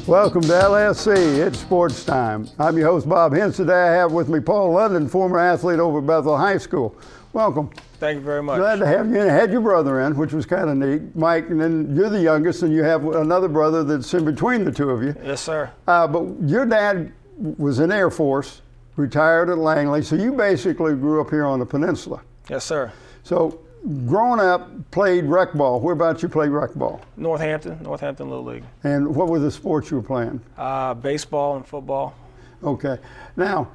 Welcome to LSC. It's Sports Time. I'm your host, Bob Hintz. Today I have with me Paul London, former athlete over at Bethel High School. Welcome. Thank you very much. Glad to have you. And I had your brother in, which was kind of neat. Mike, and then you're the youngest, and you have another brother that's in between the two of you. Yes, sir. But your dad was in Air Force, retired at Langley, so you basically grew up here on the peninsula. Yes, sir. So growing up, played rec ball. Whereabouts you played rec ball? Northampton Little League. And what were the sports you were playing? Baseball and football. Okay. Now,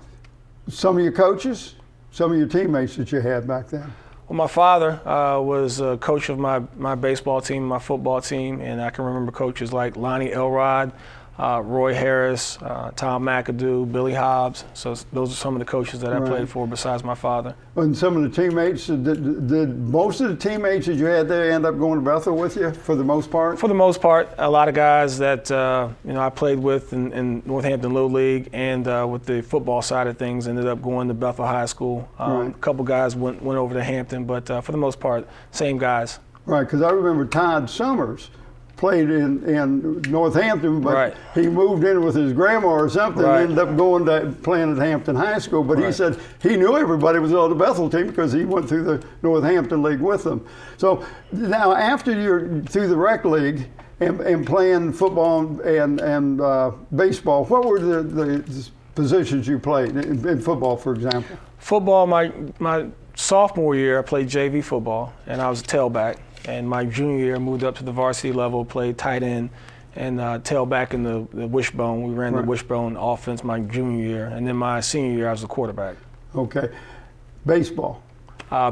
some of your coaches, some of your teammates that you had back then? Well, my father was a coach of my baseball team, my football team, and I can remember coaches like Lonnie Elrod, Roy Harris, Tom McAdoo, Billy Hobbs. So those are some of the coaches that I played for besides my father. And some of the teammates, did most of the teammates that you had there end up going to Bethel with you for the most part? For the most part, a lot of guys that I played with in Northampton Little League and with the football side of things ended up going to Bethel High School. A couple guys went over to Hampton, but for the most part, same guys. Right, because I remember Todd Summers played in Northampton, but he moved in with his grandma or something and ended up going to playing at Hampton High School. But he said he knew everybody was on the Bethel team because he went through the Northampton League with them. So now after you're through the rec league and playing football and baseball, what were the positions you played in football, for example? Football, my sophomore year, I played JV football, and I was a tailback. And my junior year, I moved up to the varsity level, played tight end and tailback in the wishbone. We ran the wishbone offense my junior year. And then my senior year, I was a quarterback. Okay. Baseball?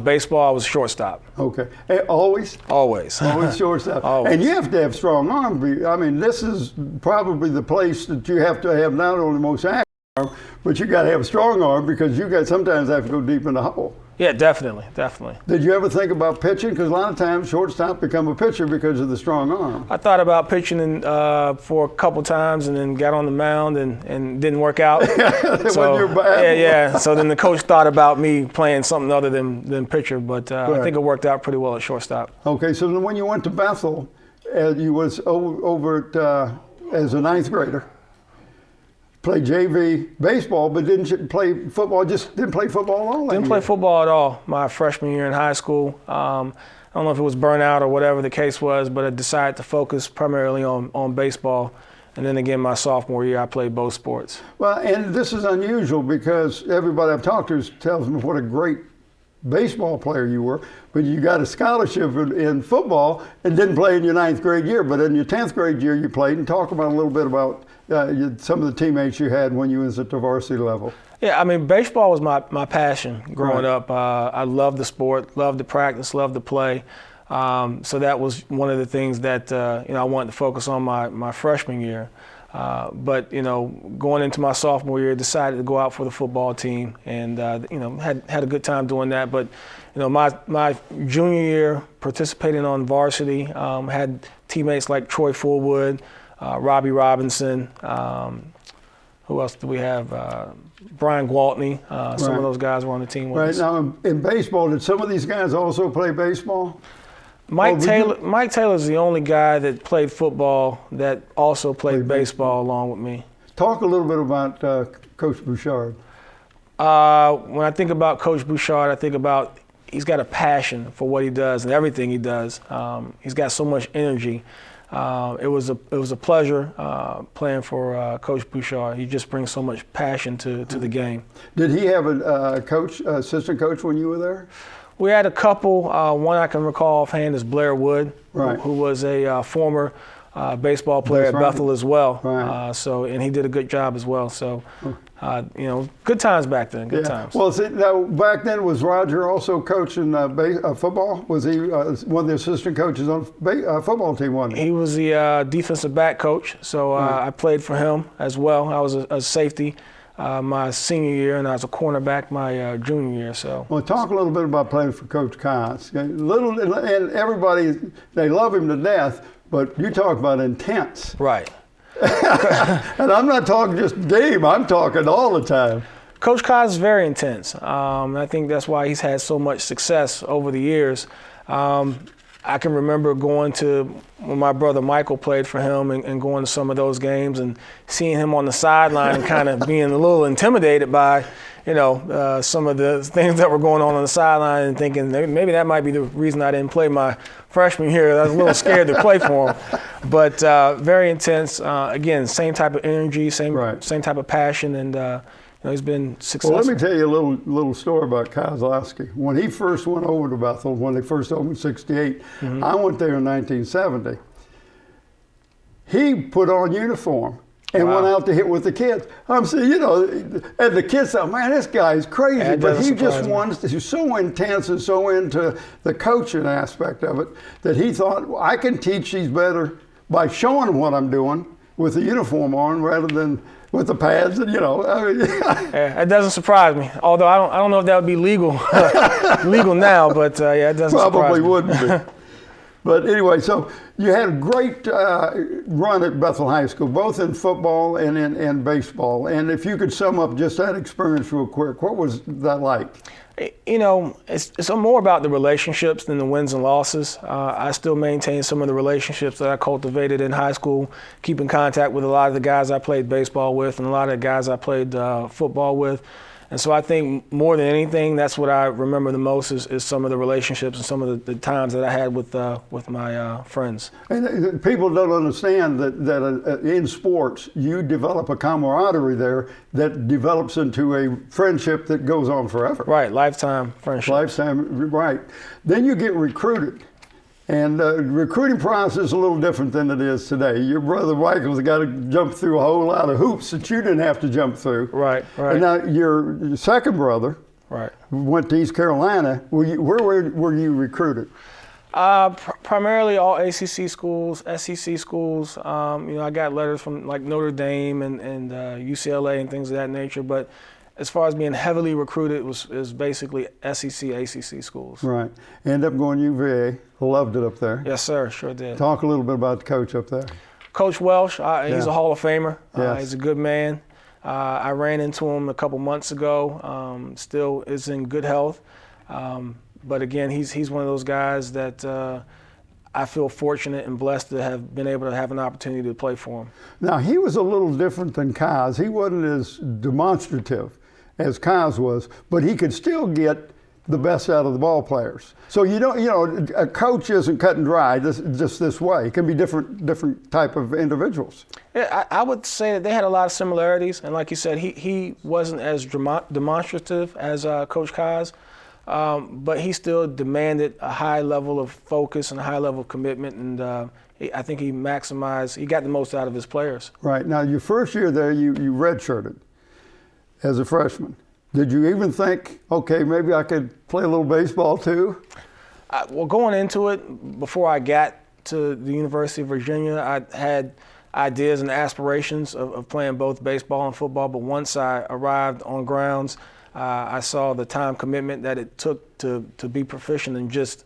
Baseball, I was a shortstop. Okay. Always? Always. Always shortstop. Always. And you have to have strong arm. I mean, this is probably the place that you have to have not only the most active arm, but you got to have a strong arm because you got sometimes have to go deep in the hole. Yeah, definitely. Did you ever think about pitching? Because a lot of times shortstop become a pitcher because of the strong arm. I thought about pitching for a couple times and then got on the mound and didn't work out. So then the coach thought about me playing something other than pitcher, but I think it worked out pretty well at shortstop. Okay, so then when you went to Bethel, you was over at, as a ninth grader. Played JV baseball, but didn't play football. Just didn't play football at all. Didn't play football at all my freshman year in high school. I don't know if it was burnout or whatever the case was, but I decided to focus primarily on baseball. And then again, my sophomore year, I played both sports. Well, and this is unusual because everybody I've talked to tells me what a great baseball player you were, but you got a scholarship in football and didn't play in your ninth grade year. But in your 10th grade year, you played. And talk about a little bit about some of the teammates you had when you was at the varsity level. Yeah, I mean, baseball was my passion growing up. I loved the sport, loved to practice, loved to play. So that was one of the things that I wanted to focus on my freshman year. But going into my sophomore year, decided to go out for the football team, and had a good time doing that. But my junior year, participating on varsity, had teammates like Troy Fullwood, Robbie Robinson. Who else do we have? Brian Gwaltney. Some of those guys were on the team with us. Now, in baseball, did some of these guys also play baseball? Mike Taylor's the only guy that played football that also played baseball along with me. Talk a little bit about Coach Bouchard. When I think about Coach Bouchard, I think about he's got a passion for what he does and everything he does. He's got so much energy. It was a pleasure playing for Coach Bouchard. He just brings so much passion to the game. Did he have a assistant coach when you were there? We had a couple. One I can recall offhand is Blair Wood, who was a former baseball player at Bethel as well. And he did a good job as well. So, good times back then. Good times. Well, now back then was Roger also coaching football? Was he one of the assistant coaches on football team? Wasn't he? He was the defensive back coach. So I played for him as well. I was a safety my senior year, and I was a cornerback my junior year. So, well, talk a little bit about playing for Coach Kotz. And everybody, they love him to death, but you talk about intense. Right. And I'm not talking just game. I'm talking all the time. Coach Kotz is very intense. I think that's why he's had so much success over the years. I can remember going to when my brother Michael played for him and going to some of those games and seeing him on the sideline and kind of being a little intimidated by, some of the things that were going on the sideline and thinking maybe that might be the reason I didn't play my freshman year. I was a little scared to play for him. But very intense. Again, same type of energy, same type of passion, and he's been successful. Well, let me tell you a little story about Kozlowski. When he first went over to Bethel, when they first opened in '68, I went there in 1970. He put on uniform and went out to hit with the kids. I'm saying, and the kids thought, man, this guy's crazy. But he just he's so intense and so into the coaching aspect of it that he thought, I can teach these better by showing them what I'm doing with the uniform on rather than with the pads, and Yeah, it doesn't surprise me. Although I don't know if that would be legal now, but it doesn't surprise me. Probably wouldn't be. But anyway, so you had a great run at Bethel High School, both in football and in baseball. And if you could sum up just that experience real quick, what was that like? It's more about the relationships than the wins and losses. I still maintain some of the relationships that I cultivated in high school, keep in contact with a lot of the guys I played baseball with and a lot of the guys I played football with. And so I think more than anything, that's what I remember the most is some of the relationships and some of the times that I had with my friends. And people don't understand that in sports, you develop a camaraderie there that develops into a friendship that goes on forever. Right, lifetime friendship. Lifetime, right. Then you get recruited. And the recruiting process is a little different than it is today. Your brother Michael's got to jump through a whole lot of hoops that you didn't have to jump through. Right. And now your second brother went to East Carolina. Where were you recruited? Primarily all ACC schools, SEC schools. I got letters from like Notre Dame and UCLA and things of that nature. But as far as being heavily recruited, it was basically SEC, ACC schools. Right. Ended up going UVA. Loved it up there. Yes, sir. Sure did. Talk a little bit about the coach up there. Coach Welsh. He's a Hall of Famer. Yes. He's a good man. I ran into him a couple months ago. Still is in good health. But again, he's one of those guys that I feel fortunate and blessed to have been able to have an opportunity to play for him. Now, he was a little different than Kaz. He wasn't as demonstrative as Kaz was, but he could still get the best out of the ball players. So a coach isn't cut and dry just this way. It can be different type of individuals. Yeah, I would say that they had a lot of similarities, and like you said, he wasn't as demonstrative as Coach Kaz, but he still demanded a high level of focus and a high level of commitment, and I think he got the most out of his players. Right. Now, your first year there, you redshirted as a freshman. Did you even think, okay, maybe I could play a little baseball too? Well, going into it, before I got to the University of Virginia, I had ideas and aspirations of playing both baseball and football, but once I arrived on grounds, I saw the time commitment that it took to be proficient in just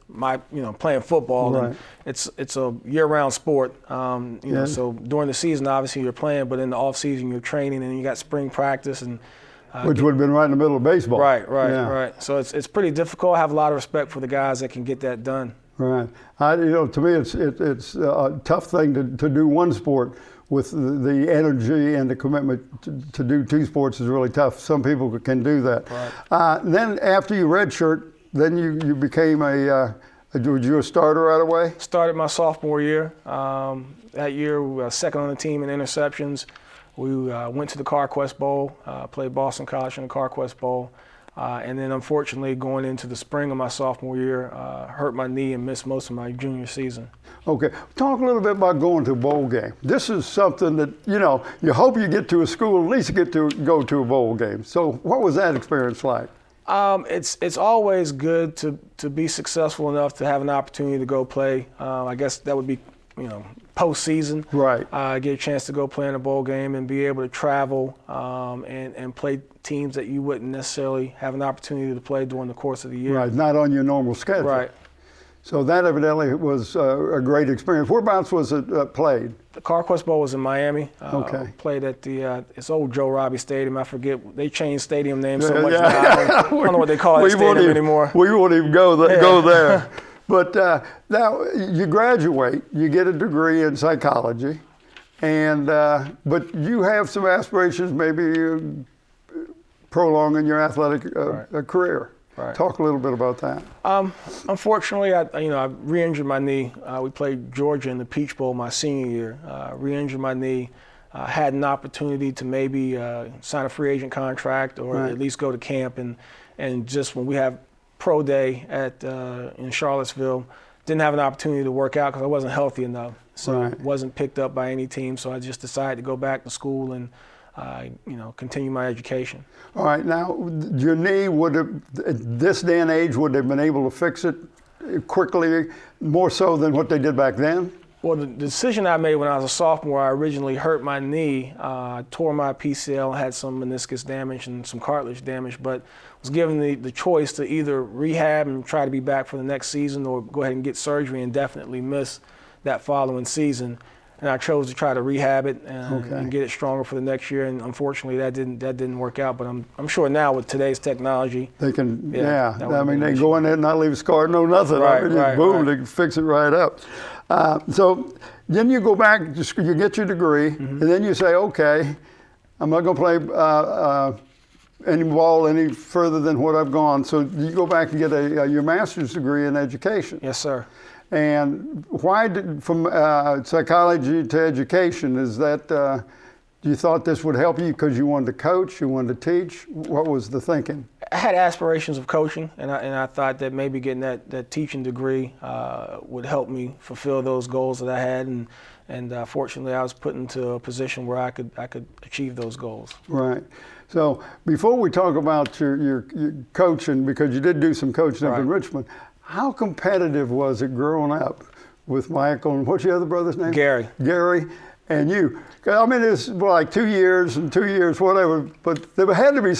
playing football. Right. And it's a year-round sport. So during the season, obviously you're playing, but in the off season you're training and you got spring practice and. Which would have been right in the middle of baseball. Right. So it's pretty difficult. I have a lot of respect for the guys that can get that done. Right. To me, it's a tough thing to do one sport with the energy and the commitment to do two sports is really tough. Some people can do that. Right. Then after you redshirt, then you became were you a starter right away? Started my sophomore year. That year we were second on the team in interceptions. We went to the CarQuest Bowl, played Boston College in the CarQuest Bowl, and then unfortunately going into the spring of my sophomore year, hurt my knee and missed most of my junior season. Okay, talk a little bit about going to a bowl game. This is something that, you hope you get to a school, at least you get to go to a bowl game. So what was that experience like? It's always good to be successful enough to have an opportunity to go play. I guess that would be, postseason. Right. Get a chance to go play in a bowl game and be able to travel and play teams that you wouldn't necessarily have an opportunity to play during the course of the year. Right, not on your normal schedule. Right. So that evidently was a great experience. Whereabouts was it played? The CarQuest Bowl was in Miami. Okay. Played at it's old Joe Robbie Stadium. I forget, they changed stadium names so much now. I don't know what they call that stadium anymore. We won't even go there. But now you graduate, you get a degree in psychology, and but you have some aspirations, maybe prolonging your athletic career. Right. Talk a little bit about that. Unfortunately, I re-injured my knee. We played Georgia in the Peach Bowl my senior year. Re-injured my knee. Had an opportunity to maybe sign a free agent contract or at least go to camp, and just when we have pro day in Charlottesville, didn't have an opportunity to work out because I wasn't healthy enough. So wasn't picked up by any team. So I just decided to go back to school and continue my education. All right, now your knee would have, at this day and age, would they have been able to fix it quickly, more so than what they did back then? Well, the decision I made when I was a sophomore, I originally hurt my knee, tore my PCL, had some meniscus damage and some cartilage damage, but was given the choice to either rehab and try to be back for the next season or go ahead and get surgery and definitely miss that following season. And I chose to try to rehab it and get it stronger for the next year. And unfortunately, that didn't work out. But I'm sure now with today's technology, they can. I mean, they can go in there and not leave a scar, no nothing. Boom, they can fix it right up. So then you go back, you get your degree, and then you say, okay, I'm not going to play any ball any further than what I've gone. So you go back and get your master's degree in education. Yes, sir. And why from psychology to education? Is that you thought this would help you because you wanted to coach, you wanted to teach? What was the thinking? I had aspirations of coaching, and I thought that maybe getting that teaching degree would help me fulfill those goals that I had, and fortunately I was put into a position where I could achieve those goals. Right. So before we talk about your coaching, because you did do some coaching up in Richmond, how competitive was it growing up with Michael and what's your other brother's name? Gary. Gary and you. I mean, it's like 2 years and 2 years, whatever, but there had to be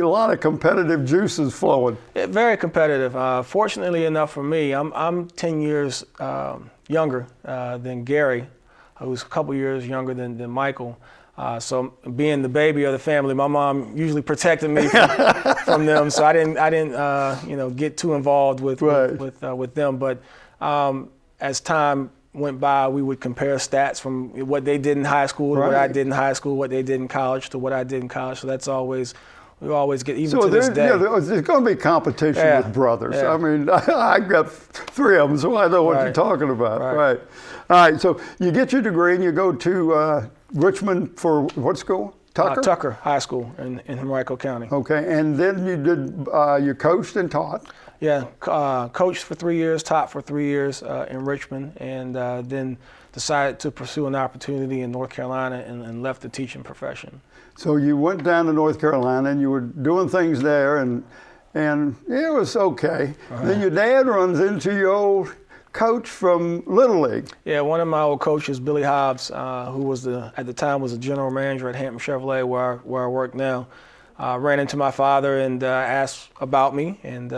a lot of competitive juices flowing. Yeah, very competitive. Fortunately enough for me, I'm 10 years younger than Gary, who's a couple years younger than Michael. So being the baby of the family, my mom usually protected me from them. So I didn't get too involved with them. But as time went by, we would compare stats from what they did in high school to what I did in high school, what they did in college to what I did in college. So that's we always get, even to this day. Yeah, there's going to be competition with brothers. Yeah. I mean, I've got 3 of them, so I know what you're talking about. Right. All right, so you get your degree and you go to Richmond for what school? Tucker? Tucker High School in Henrico County. Okay, and then you coached and taught? Yeah, coached for 3 years, taught for 3 years in Richmond, and then decided to pursue an opportunity in North Carolina and left the teaching profession. So you went down to North Carolina and you were doing things there, and it was okay. Right. Then your dad runs into your old coach from Little League. Yeah, one of my old coaches, Billy Hobbs, who was at the time was a general manager at Hampton Chevrolet, where I work now. Ran into my father and asked about me, and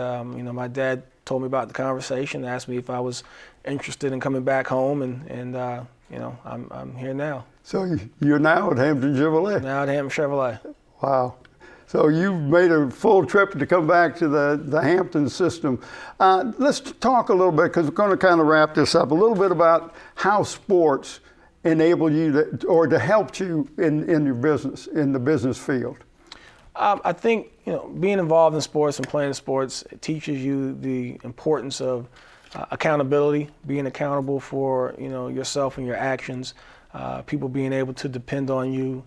my dad told me about the conversation, asked me if I was interested in coming back home, and I'm here now. So you're now at Hampton Chevrolet? Now at Hampton Chevrolet. Wow. So you've made a full trip to come back to the Hampton system. Let's talk a little bit, because we're going to kind of wrap this up, a little bit about how sports enable you to help you in your business, in the business field. I think being involved in sports and playing sports, it teaches you the importance of accountability, being accountable for yourself and your actions, people being able to depend on you.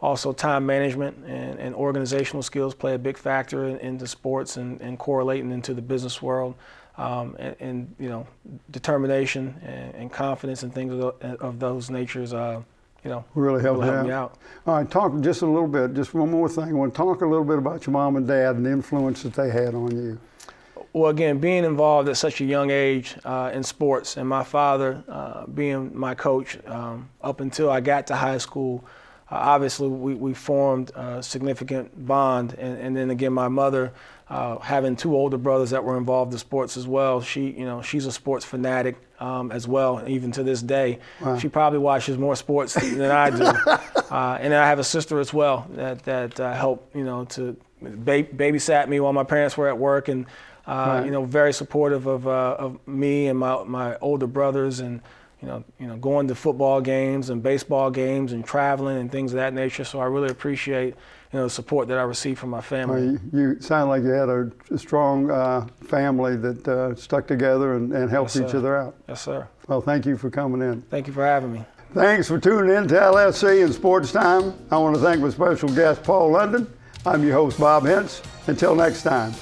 Also, time management and organizational skills play a big factor into sports and correlating into the business world. And determination and confidence and things of those natures. Really help me out. All right, talk just a little bit, just one more thing. I want to talk a little bit about your mom and dad and the influence that they had on you. Well, again, being involved at such a young age in sports, and my father being my coach up until I got to high school, obviously we formed a significant bond. And then again, my mother, having 2 older brothers that were involved in sports as well, she's a sports fanatic as well, even to this day. Wow. She probably watches more sports than I do. And I have a sister as well that helped, to babysat me while my parents were at work, and Right. You know, very supportive of me and my older brothers, and going to football games and baseball games and traveling and things of that nature. So I really appreciate the support that I received from my family. You sound like you had a strong family that stuck together and helped each other out. Yes, sir. Well, thank you for coming in. Thank you for having me. Thanks for tuning in to LSC and Sports Time. I want to thank my special guest, Paul London. I'm your host, Bob Hintz. Until next time.